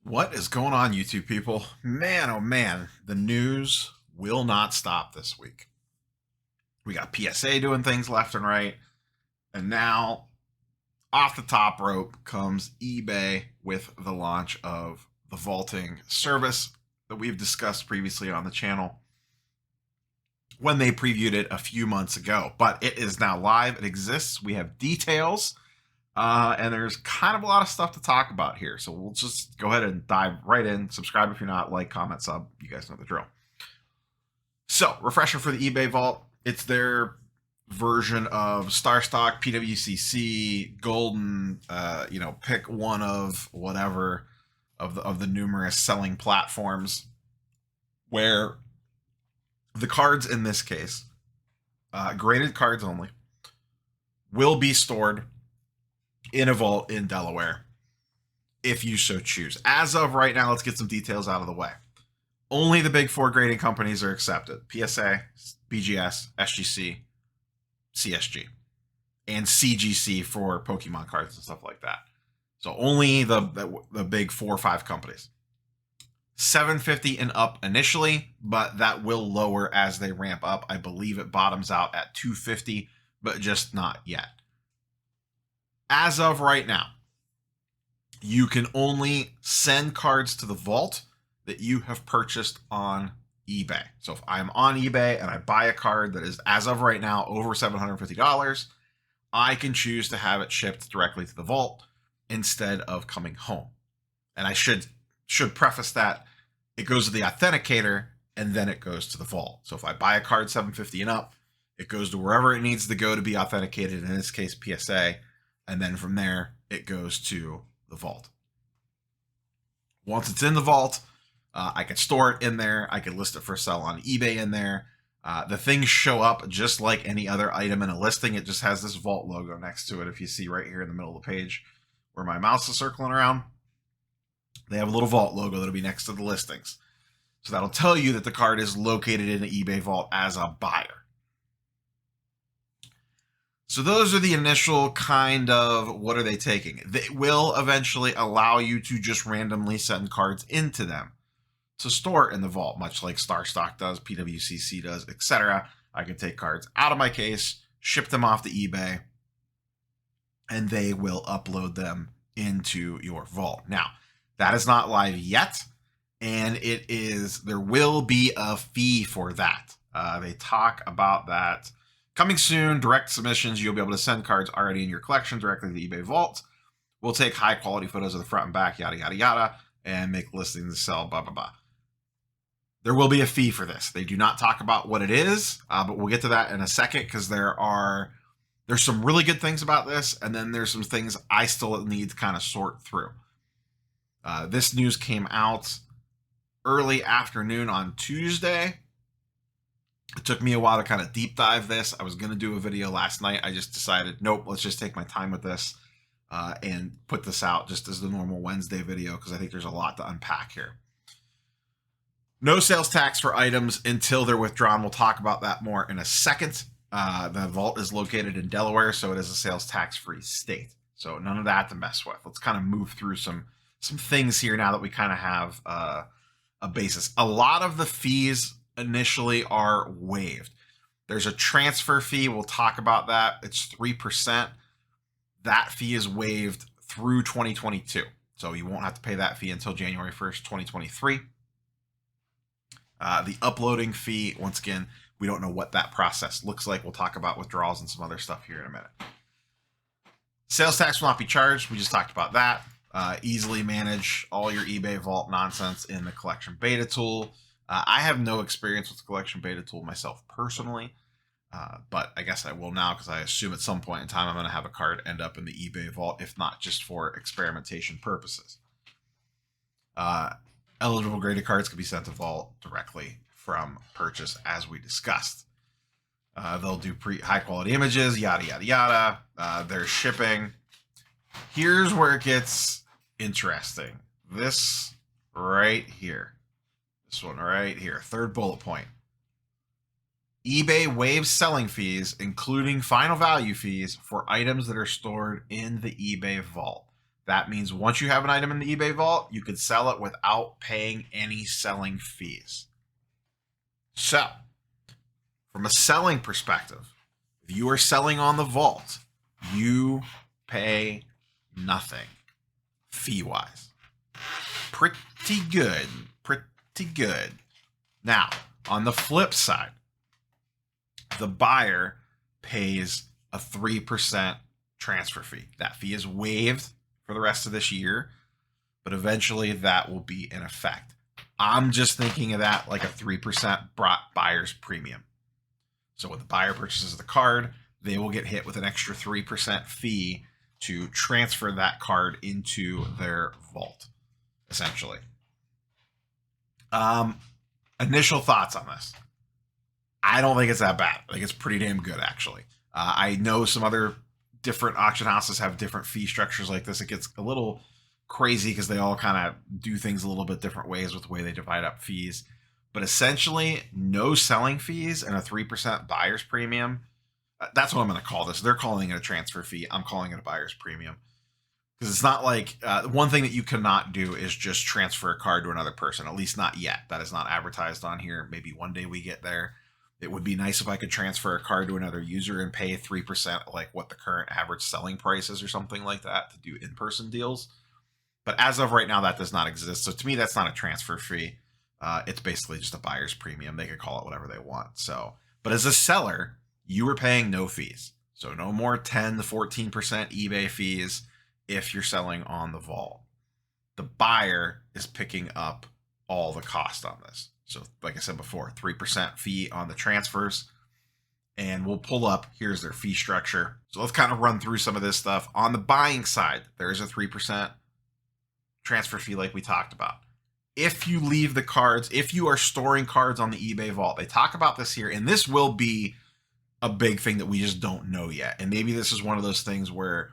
What is going on, YouTube people? Man, oh man, the news will not stop this week. We got PSA doing things left and right, and now off the top rope comes eBay with the launch of the vaulting service that we've discussed previously on the channel when they previewed it a few months ago. But it is now live, it exists, we have details. And there's kind of a lot of stuff to talk about here. So we'll just go ahead and dive right in. Subscribe if you're not, like, comment, sub. You guys know the drill. So, refresher for the eBay Vault. It's their version of Star Stock, PWCC, Golden, pick one of whatever of the numerous selling platforms where the cards in this case, graded cards only, will be stored in a vault in Delaware, if you so choose. As of right now, let's get some details out of the way. Only the big four grading companies are accepted: PSA, BGS, SGC, CSG, and CGC for Pokemon cards and stuff like that. So only the big 4 or 5 companies. $750 and up initially, but that will lower as they ramp up. I believe it bottoms out at $250, but just not yet. As of right now, you can only send cards to the vault that you have purchased on eBay. So if I'm on eBay and I buy a card that is, as of right now, over $750, I can choose to have it shipped directly to the vault instead of coming home. And I should preface that it goes to the authenticator and then it goes to the vault. So if I buy a card $750 and up, it goes to wherever it needs to go to be authenticated, in this case PSA, and then from there it goes to the vault. Once it's in the vault, I can store it in there. I can list it for sale on eBay in there. The things show up just like any other item in a listing. It just has this vault logo next to it. If you see right here in the middle of the page where my mouse is circling around, they have a little vault logo that'll be next to the listings. So that'll tell you that the card is located in the eBay vault as a buyer. So those are the initial kind of, what are they taking? They will eventually allow you to just randomly send cards into them to store in the vault, much like Star Stock does, PWCC does, etc. I can take cards out of my case, ship them off to eBay, and they will upload them into your vault. Now, that is not live yet, and there will be a fee for that. They talk about that coming soon. Direct submissions, you'll be able to send cards already in your collection directly to the eBay vault. We'll take high quality photos of the front and back, yada, yada, yada, and make listings to sell, blah, blah, blah. There will be a fee for this. They do not talk about what it is, but we'll get to that in a second, because there's some really good things about this, and then there's some things I still need to kind of sort through. This news came out early afternoon on Tuesday. It took me a while to kind of deep dive this. I was going to do a video last night. I just decided, nope, let's just take my time with this and put this out just as the normal Wednesday video, because I think there's a lot to unpack here. No sales tax for items until they're withdrawn. We'll talk about that more in a second. The vault is located in Delaware, so it is a sales tax-free state. So none of that to mess with. Let's kind of move through some things here now that we kind of have a basis. A lot of the fees initially are waived. There's a transfer fee. We'll talk about that. It's 3%. That fee is waived through 2022. So you won't have to pay that fee until January 1st, 2023. The uploading fee, once again, we don't know what that process looks like. We'll talk about withdrawals and some other stuff here in a minute. Sales tax will not be charged. We just talked about that. Easily manage all your eBay vault nonsense in the collection beta tool. I have no experience with the collection beta tool myself personally, but I guess I will now, because I assume at some point in time I'm going to have a card end up in the eBay vault, if not just for experimentation purposes. Eligible graded cards can be sent to vault directly from purchase, as we discussed. They'll do high quality images, yada, yada, yada. There's shipping. Here's where it gets interesting. This right here. This one right here. Third bullet point. eBay waives selling fees, including final value fees, for items that are stored in the eBay vault. That means once you have an item in the eBay vault, you could sell it without paying any selling fees. So, from a selling perspective, if you are selling on the vault, you pay nothing fee-wise. Pretty good. Pretty good. Now, on the flip side, the buyer pays a 3% transfer fee. That fee is waived for the rest of this year, but eventually that will be in effect. I'm just thinking of that like a 3% buyer's premium. So when the buyer purchases the card, they will get hit with an extra 3% fee to transfer that card into their vault, essentially. Initial thoughts on this. I don't think it's that bad. I think it's pretty damn good, actually. I know some other different auction houses have different fee structures like this. It gets a little crazy because they all kind of do things a little bit different ways with the way they divide up fees. But essentially, no selling fees and a 3% buyer's premium. That's what I'm going to call this. They're calling it a transfer fee. I'm calling it a buyer's premium. Because it's not like one thing that you cannot do is just transfer a card to another person, at least not yet. That is not advertised on here. Maybe one day we get there. It would be nice if I could transfer a card to another user and pay 3% like what the current average selling price is or something like that to do in-person deals. But as of right now, that does not exist. So to me, that's not a transfer fee. It's basically just a buyer's premium. They could call it whatever they want. So, but as a seller, you are paying no fees. So no more 10 to 14% eBay fees if you're selling on the vault. The buyer is picking up all the cost on this. So like I said before, 3% fee on the transfers. And we'll pull up, here's their fee structure. So let's kind of run through some of this stuff. On the buying side, there is a 3% transfer fee like we talked about. If you leave the cards, if you are storing cards on the eBay vault, they talk about this here, and this will be a big thing that we just don't know yet. And maybe this is one of those things where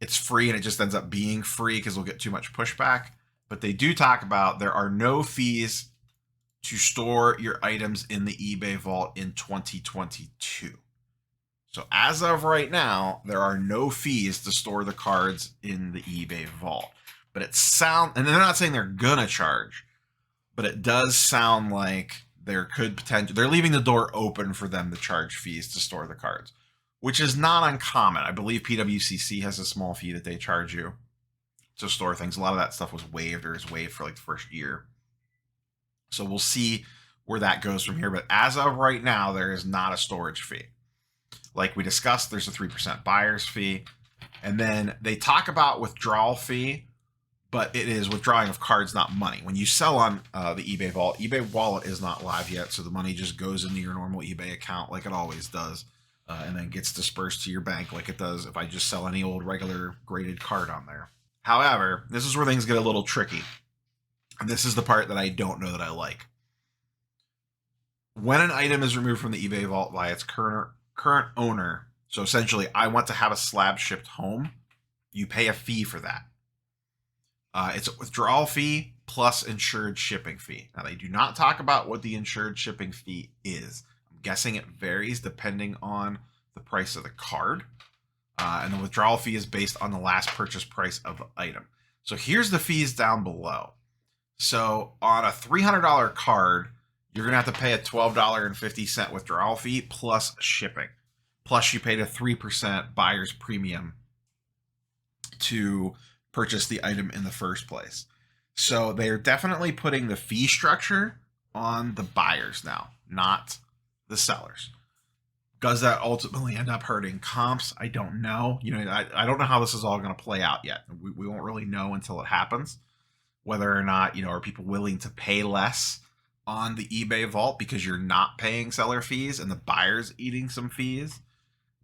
it's free and it just ends up being free because we'll get too much pushback. But they do talk about there are no fees to store your items in the eBay vault in 2022. So as of right now, there are no fees to store the cards in the eBay vault. But it sounds, and they're not saying they're gonna charge, but it does sound like there could potentially, they're leaving the door open for them to charge fees to store the cards, which is not uncommon. I believe PWCC has a small fee that they charge you to store things. A lot of that stuff was waived or is waived for like the first year. So we'll see where that goes from here. But as of right now, there is not a storage fee. Like we discussed, there's a 3% buyer's fee. And then they talk about withdrawal fee, but it is withdrawing of cards, not money. When you sell on the eBay vault, eBay wallet is not live yet. So the money just goes into your normal eBay account like it always does. And then gets dispersed to your bank like it does if I just sell any old regular graded card on there. However, this is where things get a little tricky. And this is the part that I don't know that I like. When an item is removed from the eBay vault by its current owner, so essentially I want to have a slab shipped home, you pay a fee for that. It's a withdrawal fee plus insured shipping fee. Now, they do not talk about what the insured shipping fee is. I'm guessing it varies depending on the price of the card. And the withdrawal fee is based on the last purchase price of the item. So here's the fees down below. So on a $300 card, you're going to have to pay a $12.50 withdrawal fee plus shipping. Plus you paid a 3% buyer's premium to purchase the item in the first place. So they're definitely putting the fee structure on the buyers now, not the sellers. Does that ultimately end up hurting comps? I don't know. I don't know how this is all going to play out yet. We won't really know until it happens. Whether or not, are people willing to pay less on the eBay vault because you're not paying seller fees and the buyer's eating some fees?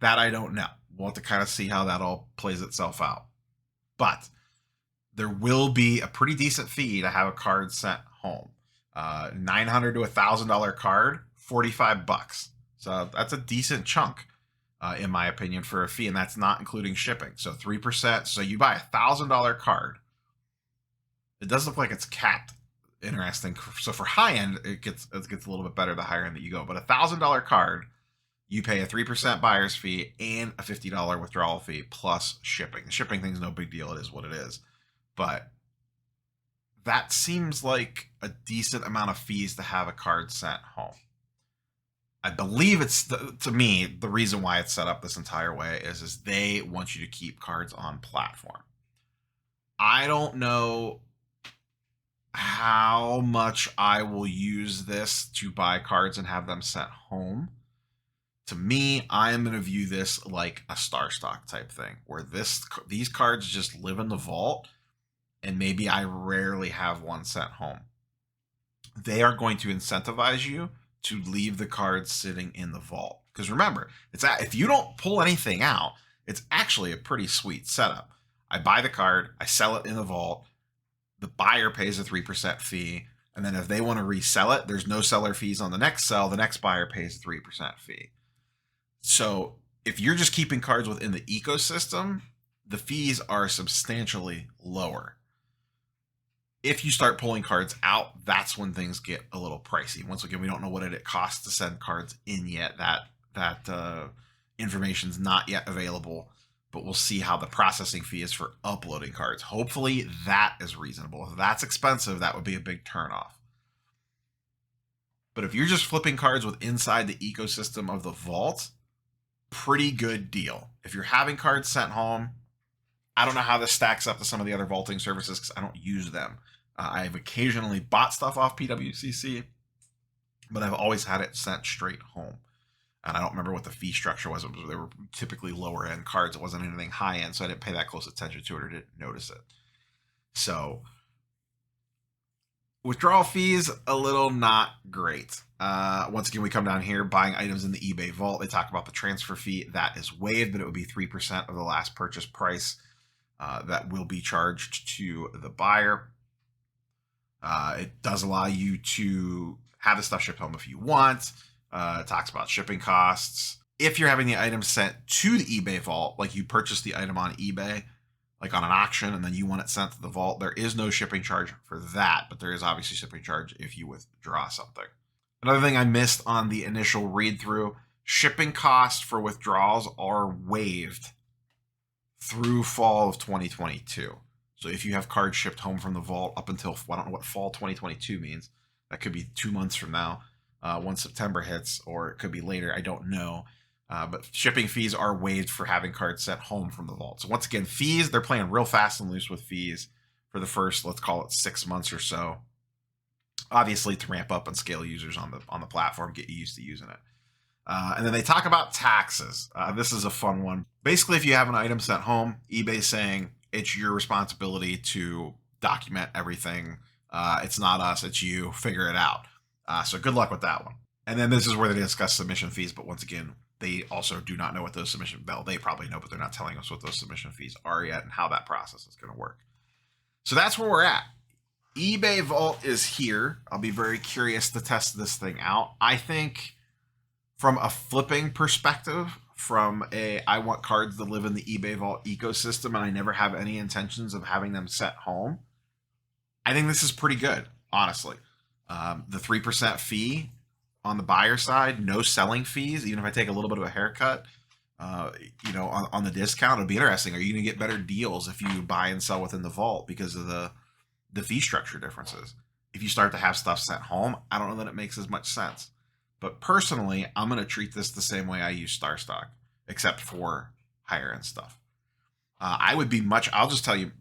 That I don't know. We'll have to kind of see how that all plays itself out. But there will be a pretty decent fee to have a card sent home. $900 to $1,000 card, $45. So that's a decent chunk, in my opinion, for a fee, and that's not including shipping. So 3%. So you buy a $1,000 card. It does look like it's capped. Interesting. So for high end, it gets a little bit better the higher end that you go. But $1,000 card, You pay a 3% buyer's fee and a $50 withdrawal fee plus shipping. The shipping thing's no big deal. It is what it is. But that seems like a decent amount of fees to have a card sent home. I believe it's, to me, the reason why it's set up this entire way is they want you to keep cards on platform. I don't know how much I will use this to buy cards and have them sent home. To me, I am going to view this like a star stock type thing, where these cards just live in the vault, and maybe I rarely have one sent home. They are going to incentivize you to leave the cards sitting in the vault. Because remember, if you don't pull anything out, it's actually a pretty sweet setup. I buy the card, I sell it in the vault, the buyer pays a 3% fee, and then if they want to resell it, there's no seller fees on the next sell, the next buyer pays a 3% fee. So if you're just keeping cards within the ecosystem, the fees are substantially lower. If you start pulling cards out, that's when things get a little pricey. Once again, we don't know what it costs to send cards in yet. That information's not yet available, but we'll see how the processing fee is for uploading cards. Hopefully that is reasonable. If that's expensive, that would be a big turnoff. But if you're just flipping cards with inside the ecosystem of the vault, pretty good deal. If you're having cards sent home, I don't know how this stacks up to some of the other vaulting services because I don't use them. I've occasionally bought stuff off PWCC, but I've always had it sent straight home. And I don't remember what the fee structure was. They were typically lower end cards. It wasn't anything high end, so I didn't pay that close attention to it or didn't notice it. So withdrawal fees, a little not great. Once again, we come down here, buying items in the eBay vault. They talk about the transfer fee. That is waived, but it would be 3% of the last purchase price that will be charged to the buyer. It does allow you to have the stuff shipped home if you want. It talks about shipping costs. If you're having the item sent to the eBay vault, like you purchased the item on eBay, like on an auction, and then you want it sent to the vault, there is no shipping charge for that, but there is obviously shipping charge if you withdraw something. Another thing I missed on the initial read through, shipping costs for withdrawals are waived through fall of 2022. So if you have cards shipped home from the vault up until, I don't know what fall 2022 means. That could be 2 months from now, once September hits, or it could be later. I don't know. But shipping fees are waived for having cards sent home from the vault. So once again, fees, they're playing real fast and loose with fees for the first, let's call it 6 months or so. Obviously to ramp up and scale users on the platform, get you used to using it. And then they talk about taxes. This is a fun one. Basically, if you have an item sent home, eBay's saying it's your responsibility to document everything. It's not us, it's you. Figure it out. So good luck with that one. And then this is where they discuss submission fees. But once again, they also do not know what those submission, well, they probably know, but they're not telling us what those submission fees are yet and how that process is going to work. So that's where we're at. eBay Vault is here. I'll be very curious to test this thing out. I think from a flipping perspective, from I want cards that live in the eBay Vault ecosystem and I never have any intentions of having them sent home, I think this is pretty good, honestly. The 3% fee on the buyer side, no selling fees, even if I take a little bit of a haircut, on the discount, it'll be interesting. Are you going to get better deals if you buy and sell within the vault because of the fee structure differences? If you start to have stuff sent home, I don't know that it makes as much sense. But personally, I'm going to treat this the same way I use Star Stock, except for higher end stuff. I'll just tell you,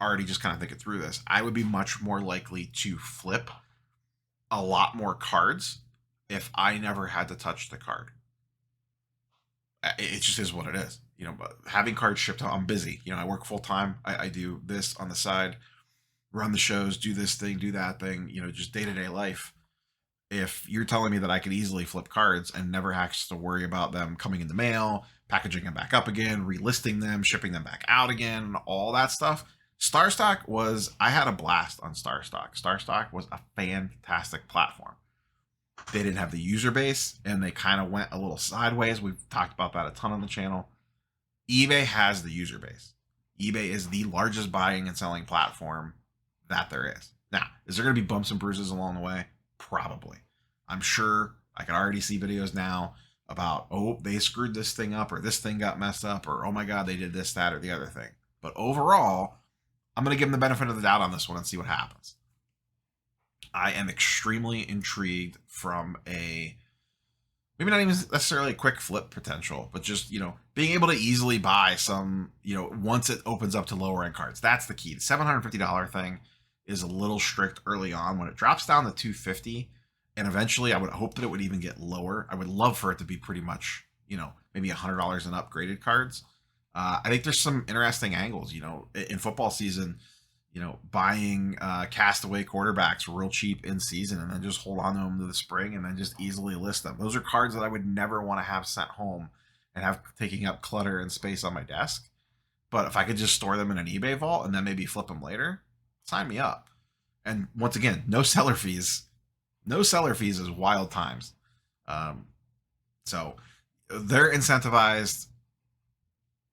already just kind of thinking through this, I would be much more likely to flip a lot more cards if I never had to touch the card. It just is what it is. But having cards shipped home, I'm busy. I work full time. I do this on the side, run the shows, do this thing, do that thing, just day-to-day life. If you're telling me that I could easily flip cards and never have to worry about them coming in the mail, packaging them back up again, relisting them, shipping them back out again, all that stuff, Star Stock I had a blast on Star Stock. Star Stock was a fantastic platform. They didn't have the user base and they kind of went a little sideways. We've talked about that a ton on the channel. eBay has the user base. eBay is the largest buying and selling platform that there is. Now, is there going to be bumps and bruises along the way? Probably. I'm sure. I can already see videos now about, oh, they screwed this thing up, or this thing got messed up, or oh my God, they did this, that, or the other thing. But overall, I'm going to give them the benefit of the doubt on this one and see what happens. I am extremely intrigued from a, maybe not even necessarily a quick flip potential, but just, being able to easily buy some, once it opens up to lower end cards. That's the key. The $750 thing is a little strict early on. When it drops down to $250, and eventually I would hope that it would even get lower. I would love for it to be pretty much, maybe $100 in upgraded cards. I think there's some interesting angles, in football season, buying castaway quarterbacks real cheap in season and then just hold on to them to the spring and then just easily list them. Those are cards that I would never want to have sent home and have taking up clutter and space on my desk. But if I could just store them in an eBay vault and then maybe flip them later, sign me up. And once again, no seller fees. No seller fees is wild times. So they're incentivized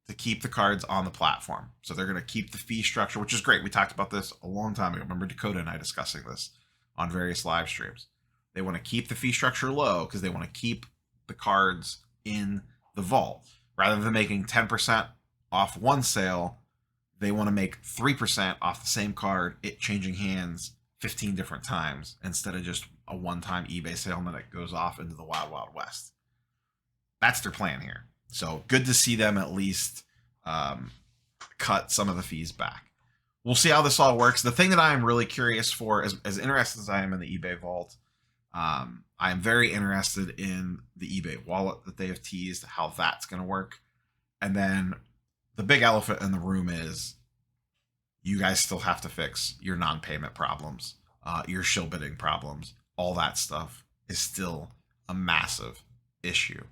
to keep the cards on the platform. So they're going to keep the fee structure, which is great. We talked about this a long time ago. Remember Dakota and I discussing this on various live streams. They want to keep the fee structure low because they want to keep the cards in the vault. Rather than making 10% off one sale, they want to make 3% off the same card, it changing hands 15 different times instead of just a one-time eBay sale and then it goes off into the wild, wild west. That's their plan here. So good to see them at least cut some of the fees back. We'll see how this all works. The thing that I am really curious for, as interested as I am in the eBay vault, I am very interested in the eBay wallet that they have teased, how that's going to work. And then the big elephant in the room is you guys still have to fix your non-payment problems, your shill bidding problems. All that stuff is still a massive issue.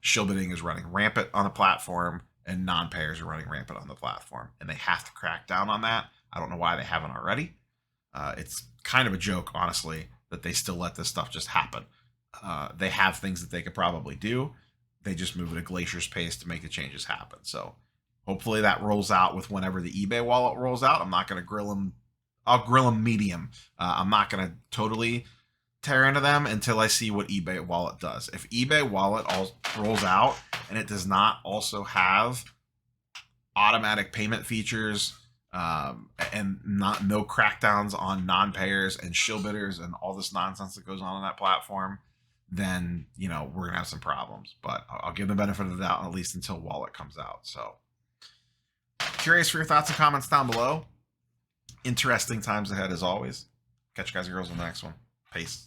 Shill bidding is running rampant on the platform and non-payers are running rampant on the platform, and they have to crack down on that. I don't know why they haven't already. It's kind of a joke, honestly, that they still let this stuff just happen. They have things that they could probably do. They just move at a glacier's pace to make the changes happen. So hopefully that rolls out with whenever the eBay wallet rolls out. I'm not going to grill them. I'll grill them medium. I'm not going to totally tear into them until I see what eBay wallet does. If eBay wallet rolls out and it does not also have automatic payment features and no crackdowns on non-payers and shill bidders and all this nonsense that goes on that platform, then we're gonna have some problems. But I'll give the benefit of the doubt at least until wallet comes out. So curious for your thoughts and comments down below. Interesting times ahead as always. Catch you guys and girls in the next one. Peace.